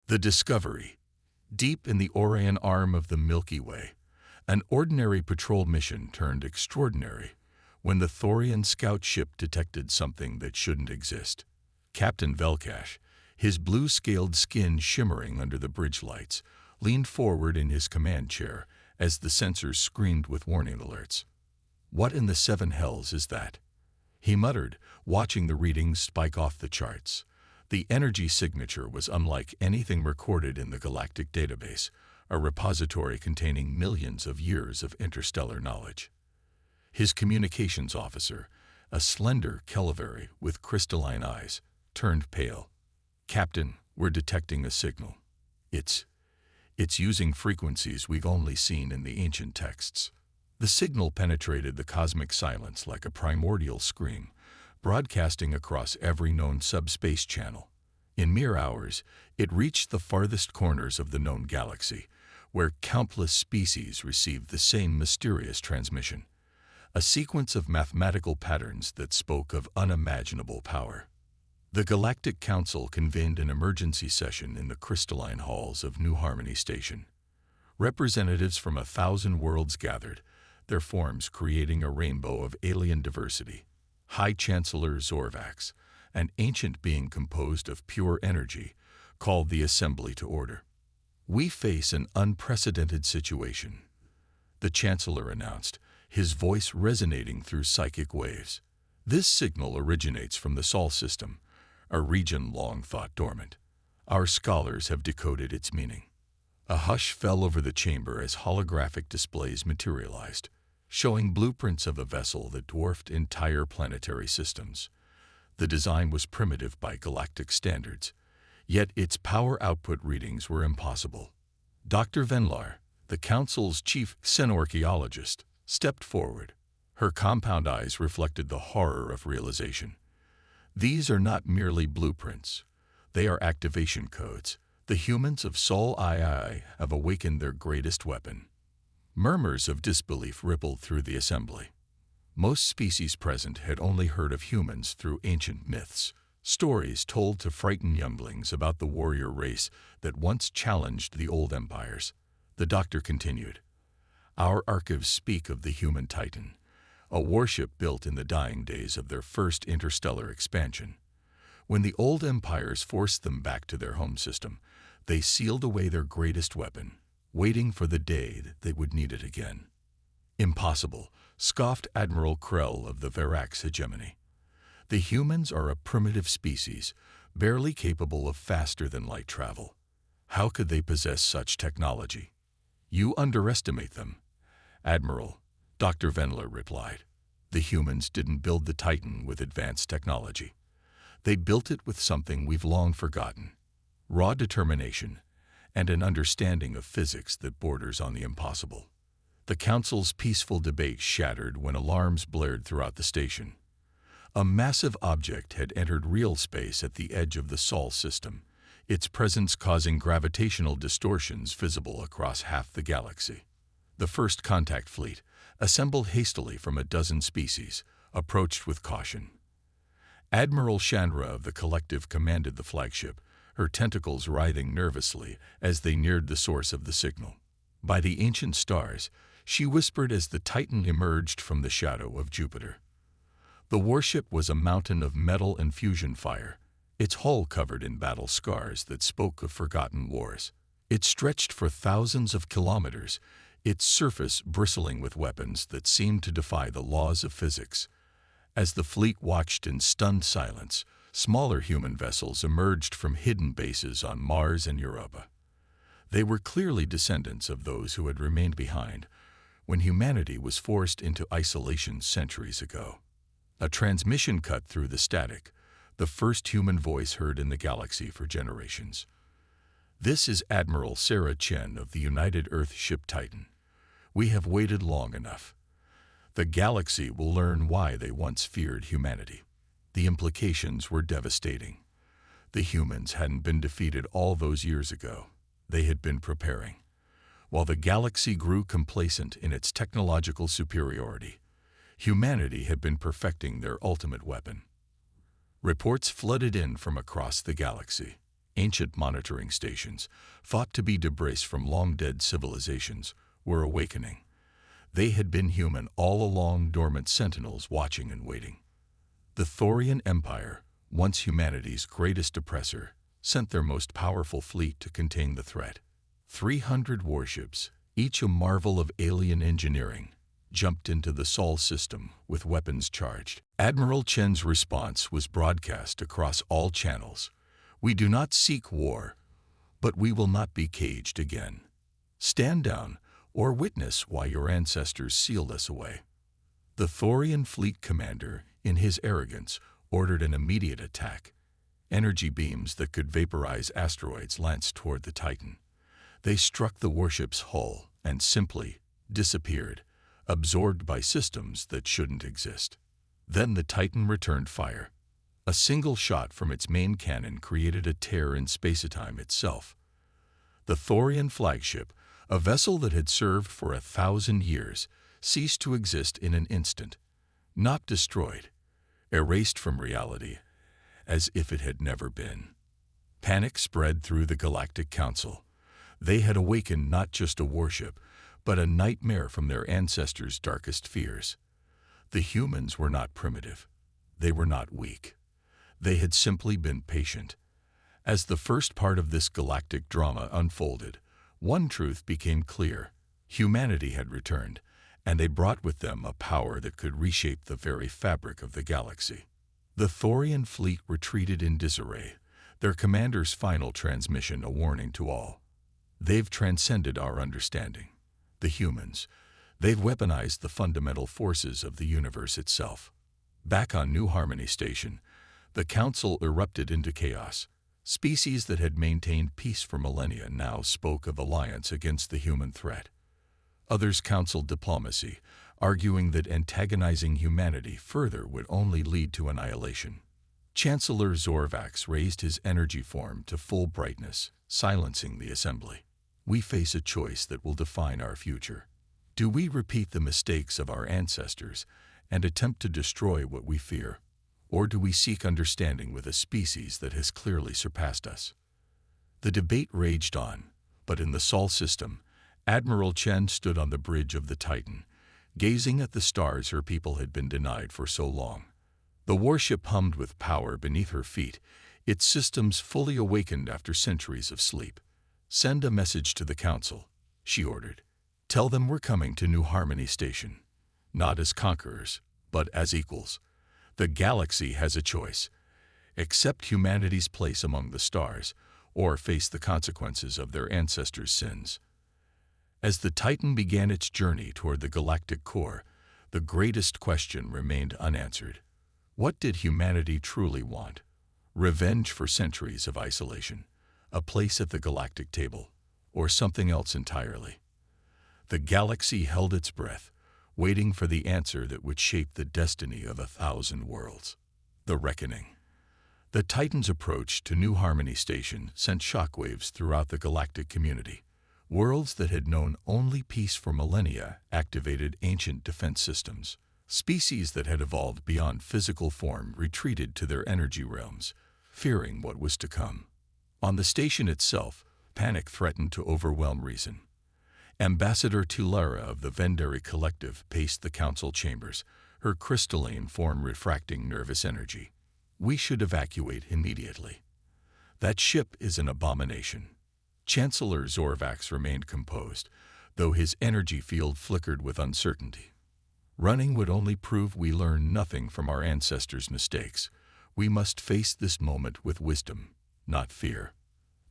The Discovery. Deep in the Orion arm of the Milky Way, an ordinary patrol mission turned extraordinary when the Thorian scout ship detected something that shouldn't exist. Captain Velkash, his blue-scaled skin shimmering under the bridge lights, leaned forward in his command chair as the sensors screamed with warning alerts. "What in the seven hells is that?" he muttered, watching the readings spike off the charts. The energy signature was unlike anything recorded in the Galactic database, a repository containing millions of years of interstellar knowledge. His communications officer, a slender Kelivary with crystalline eyes, turned pale. "Captain, we're detecting a signal. It's using frequencies we've only seen in the ancient texts." The signal penetrated the cosmic silence like a primordial scream, broadcasting across every known subspace channel. In mere hours, it reached the farthest corners of the known galaxy, where countless species received the same mysterious transmission, a sequence of mathematical patterns that spoke of unimaginable power. The Galactic Council convened an emergency session in the crystalline halls of New Harmony Station. Representatives from 1,000 worlds gathered, their forms creating a rainbow of alien diversity. High Chancellor Zorvax, an ancient being composed of pure energy, called the assembly to order. "We face an unprecedented situation," the Chancellor announced, his voice resonating through psychic waves. "This signal originates from the Sol system, a region long thought dormant. Our scholars have decoded its meaning." A hush fell over the chamber as holographic displays materialized, showing blueprints of a vessel that dwarfed entire planetary systems. The design was primitive by galactic standards, yet its power output readings were impossible. Dr. Venlar, the Council's chief xenorchaeologist, stepped forward. Her compound eyes reflected the horror of realization. "These are not merely blueprints. They are activation codes. The humans of Sol II have awakened their greatest weapon." Murmurs of disbelief rippled through the assembly. Most species present had only heard of humans through ancient myths, stories told to frighten younglings about the warrior race that once challenged the old empires. The doctor continued. "Our archives speak of the human Titan, a warship built in the dying days of their first interstellar expansion. When the old empires forced them back to their home system, they sealed away their greatest weapon, waiting for the day that they would need it again." "Impossible," scoffed Admiral Krell of the Verax hegemony. "The humans are a primitive species, barely capable of faster-than-light travel. How could they possess such technology?" "You underestimate them, Admiral," Dr. Venler replied. "The humans didn't build the Titan with advanced technology. They built it with something we've long forgotten: raw determination and an understanding of physics that borders on the impossible." The Council's peaceful debate shattered when alarms blared throughout the station. A massive object had entered real space at the edge of the Sol system, its presence causing gravitational distortions visible across half the galaxy. The first contact fleet, assembled hastily from a dozen species, approached with caution. Admiral Chandra of the Collective commanded the flagship, her tentacles writhing nervously as they neared the source of the signal. "By the ancient stars," she whispered as the Titan emerged from the shadow of Jupiter. The warship was a mountain of metal and fusion fire, its hull covered in battle scars that spoke of forgotten wars. It stretched for thousands of kilometers, its surface bristling with weapons that seemed to defy the laws of physics. As the fleet watched in stunned silence, smaller human vessels emerged from hidden bases on Mars and Europa. They were clearly descendants of those who had remained behind when humanity was forced into isolation centuries ago. A transmission cut through the static, the first human voice heard in the galaxy for generations. "This is Admiral Sarah Chen of the United Earth ship Titan. We have waited long enough. The galaxy will learn why they once feared humanity." The implications were devastating. The humans hadn't been defeated all those years ago. They had been preparing. While the galaxy grew complacent in its technological superiority, humanity had been perfecting their ultimate weapon. Reports flooded in from across the galaxy. ancient monitoring stations, thought to be debris from long-dead civilizations, were awakening. They had been human all along, dormant sentinels watching and waiting. The Thorian Empire, once humanity's greatest oppressor, sent their most powerful fleet to contain the threat. 300 warships, each a marvel of alien engineering, jumped into the Sol system with weapons charged. Admiral Chen's response was broadcast across all channels. "We do not seek war, but we will not be caged again. Stand down or witness why your ancestors sealed us away." The Thorian fleet commander, in his arrogance, ordered an immediate attack. Energy beams that could vaporize asteroids lanced toward the Titan. They struck the warship's hull and simply disappeared, absorbed by systems that shouldn't exist. Then the Titan returned fire. A single shot from its main cannon created a tear in space-time itself. The Thorian flagship, a vessel that had served for 1,000 years, ceased to exist in an instant. Not destroyed, erased from reality, as if it had never been. Panic spread through the Galactic Council. They had awakened not just a warship, but a nightmare from their ancestors' darkest fears. The humans were not primitive. They were not weak. They had simply been patient. As the first part of this galactic drama unfolded, one truth became clear. Humanity had returned, and they brought with them a power that could reshape the very fabric of the galaxy. The Thorian fleet retreated in disarray, their commander's final transmission a warning to all. "They've transcended our understanding. The humans. They've weaponized the fundamental forces of the universe itself." Back on New Harmony Station, the Council erupted into chaos. Species that had maintained peace for millennia now spoke of alliance against the human threat. Others counseled diplomacy, arguing that antagonizing humanity further would only lead to annihilation. Chancellor Zorvax raised his energy form to full brightness, silencing the assembly. "We face a choice that will define our future. Do we repeat the mistakes of our ancestors and attempt to destroy what we fear, or do we seek understanding with a species that has clearly surpassed us?" The debate raged on, but in the Sol system, Admiral Chen stood on the bridge of the Titan, gazing at the stars her people had been denied for so long. The warship hummed with power beneath her feet, its systems fully awakened after centuries of sleep. "Send a message to the Council," she ordered. "Tell them we're coming to New Harmony Station, not as conquerors, but as equals. The galaxy has a choice: accept humanity's place among the stars, or face the consequences of their ancestors' sins." As the Titan began its journey toward the galactic core, the greatest question remained unanswered. What did humanity truly want? Revenge for centuries of isolation, a place at the galactic table, or something else entirely? The galaxy held its breath, waiting for the answer that would shape the destiny of 1,000 worlds. The reckoning. The Titan's approach to New Harmony Station sent shockwaves throughout the galactic community. Worlds that had known only peace for millennia activated ancient defense systems. Species that had evolved beyond physical form retreated to their energy realms, fearing what was to come. On the station itself, panic threatened to overwhelm reason. Ambassador Tulara of the Vendari Collective paced the council chambers, her crystalline form refracting nervous energy. "We should evacuate immediately. That ship is an abomination." Chancellor Zorvax remained composed, though his energy field flickered with uncertainty. "Running would only prove we learn nothing from our ancestors' mistakes. We must face this moment with wisdom, not fear."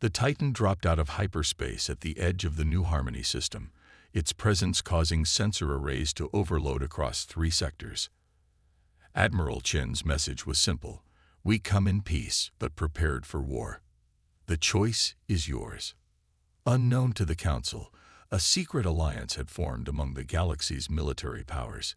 The Titan dropped out of hyperspace at the edge of the New Harmony system, its presence causing sensor arrays to overload across 3 sectors. Admiral Chen's message was simple: "We come in peace, but prepared for war. The choice is yours." Unknown to the Council, a secret alliance had formed among the galaxy's military powers.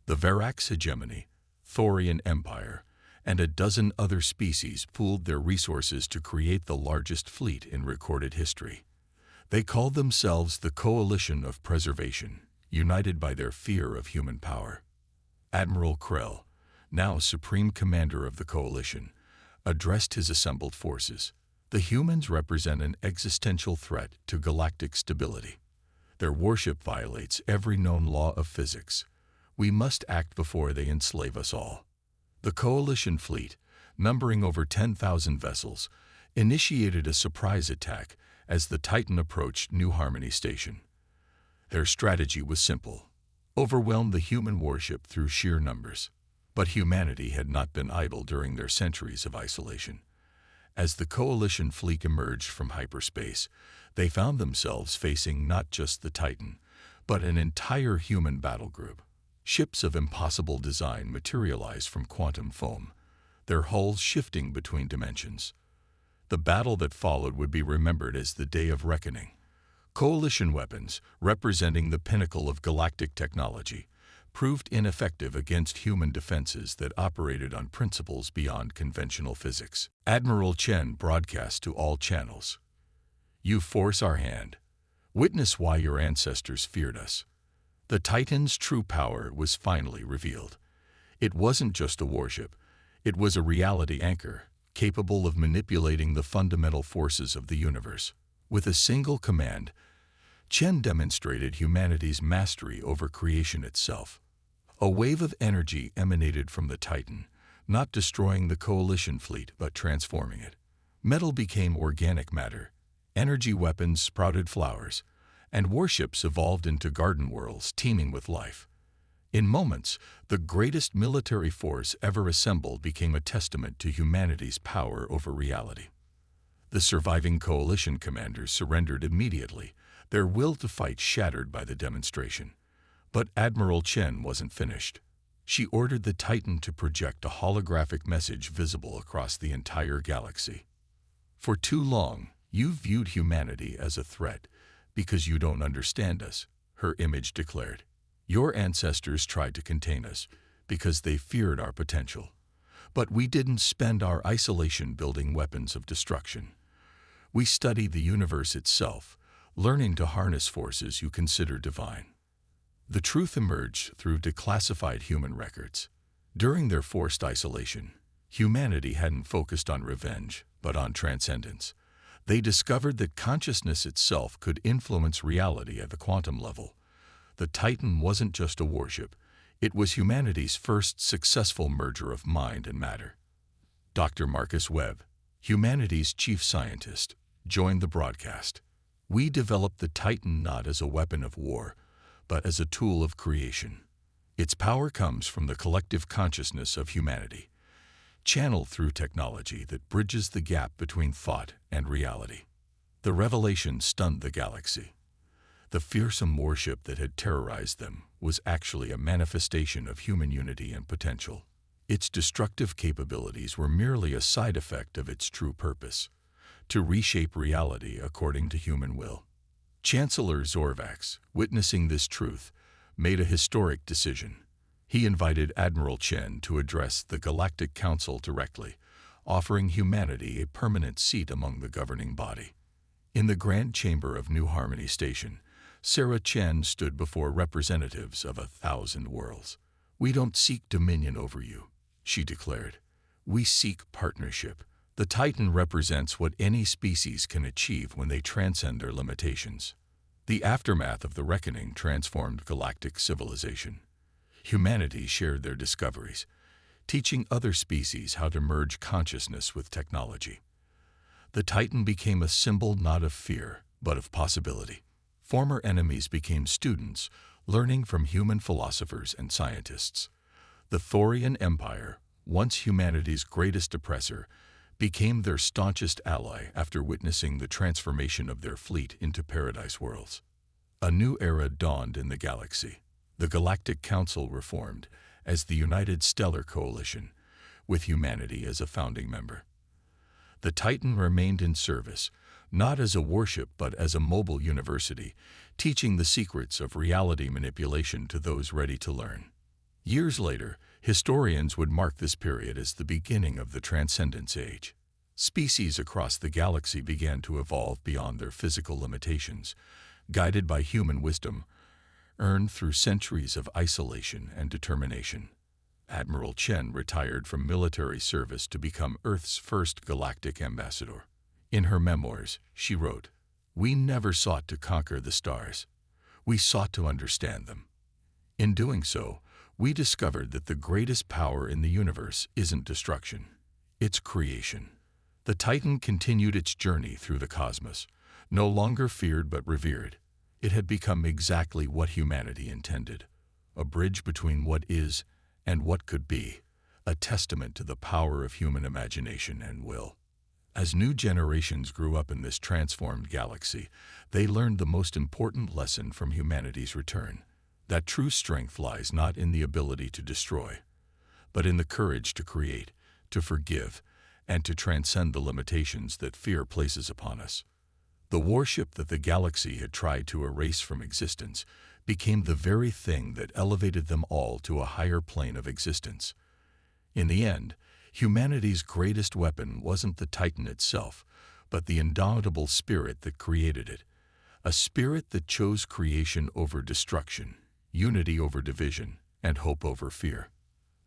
The Verax hegemony, Thorian Empire, and a dozen other species pooled their resources to create the largest fleet in recorded history. They called themselves the Coalition of Preservation, united by their fear of human power. Admiral Krell, now Supreme Commander of the Coalition, addressed his assembled forces. The humans represent an existential threat to galactic stability. Their worship violates every known law of physics. We must act before they enslave us all. The Coalition fleet, numbering over 10,000 vessels, initiated a surprise attack as the Titan approached New Harmony Station. Their strategy was simple: overwhelm the human warship through sheer numbers. But humanity had not been idle during their centuries of isolation. As the Coalition fleet emerged from hyperspace, they found themselves facing not just the Titan, but an entire human battle group. Ships of impossible design materialized from quantum foam, their hulls shifting between dimensions. The battle that followed would be remembered as the Day of Reckoning. Coalition weapons, representing the pinnacle of galactic technology, proved ineffective against human defenses that operated on principles beyond conventional physics. Admiral Chen broadcast to all channels, "You force our hand. Witness why your ancestors feared us." The Titan's true power was finally revealed. It wasn't just a warship. It was a reality anchor, capable of manipulating the fundamental forces of the universe. With a single command, Chen demonstrated humanity's mastery over creation itself. A wave of energy emanated from the Titan, not destroying the Coalition fleet but transforming it. Metal became organic matter, energy weapons sprouted flowers, and warships evolved into garden worlds teeming with life. In moments, the greatest military force ever assembled became a testament to humanity's power over reality. The surviving Coalition commanders surrendered immediately, their will to fight shattered by the demonstration. But Admiral Chen wasn't finished. She ordered the Titan to project a holographic message visible across the entire galaxy. "For too long, you viewed humanity as a threat because you don't understand us," her image declared. "Your ancestors tried to contain us because they feared our potential. But we didn't spend our isolation building weapons of destruction. We studied the universe itself, learning to harness forces you consider divine." The truth emerged through declassified human records. During their forced isolation, humanity hadn't focused on revenge, but on transcendence. They discovered that consciousness itself could influence reality at the quantum level. The Titan wasn't just a warship. It was humanity's first successful merger of mind and matter. Dr. Marcus Webb, humanity's chief scientist, joined the broadcast. "We developed the Titan not as a weapon of war, but as a tool of creation. Its power comes from the collective consciousness of humanity, channeled through technology that bridges the gap between thought and reality." The revelation stunned the galaxy. The fearsome warship that had terrorized them was actually a manifestation of human unity and potential. Its destructive capabilities were merely a side effect of its true purpose: to reshape reality according to human will. Chancellor Zorvax, witnessing this truth, made a historic decision. He invited Admiral Chen to address the Galactic Council directly, offering humanity a permanent seat among the governing body. In the Grand Chamber of New Harmony Station, Sarah Chen stood before representatives of 1,000 worlds. "We don't seek dominion over you," she declared. "We seek partnership." The Titan represents what any species can achieve when they transcend their limitations. The aftermath of the reckoning transformed galactic civilization. Humanity shared their discoveries, teaching other species how to merge consciousness with technology. The Titan became a symbol not of fear, but of possibility. Former enemies became students, learning from human philosophers and scientists. The Thorian Empire, once humanity's greatest oppressor, became their staunchest ally after witnessing the transformation of their fleet into paradise worlds. A new era dawned in the galaxy. The Galactic Council reformed as the United Stellar Coalition, with humanity as a founding member. The Titan remained in service, not as a warship but as a mobile university, teaching the secrets of reality manipulation to those ready to learn. Years later, historians would mark this period as the beginning of the Transcendence Age. Species across the galaxy began to evolve beyond their physical limitations, guided by human wisdom, earned through centuries of isolation and determination. Admiral Chen retired from military service to become Earth's first galactic ambassador. In her memoirs, she wrote, "We never sought to conquer the stars. We sought to understand them. In doing so, we discovered that the greatest power in the universe isn't destruction, it's creation." The Titan continued its journey through the cosmos, no longer feared but revered. It had become exactly what humanity intended, a bridge between what is and what could be, a testament to the power of human imagination and will. As new generations grew up in this transformed galaxy, they learned the most important lesson from humanity's return, that true strength lies not in the ability to destroy, but in the courage to create, to forgive, and to transcend the limitations that fear places upon us. The warship that the galaxy had tried to erase from existence became the very thing that elevated them all to a higher plane of existence. In the end, humanity's greatest weapon wasn't the Titan itself, but the indomitable spirit that created it, a spirit that chose creation over destruction, unity over division, and hope over fear.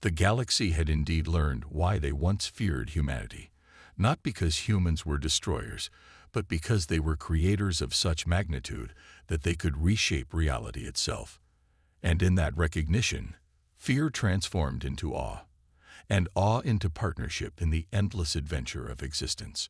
The galaxy had indeed learned why they once feared humanity, not because humans were destroyers, but because they were creators of such magnitude that they could reshape reality itself. And in that recognition, fear transformed into awe, and awe into partnership in the endless adventure of existence.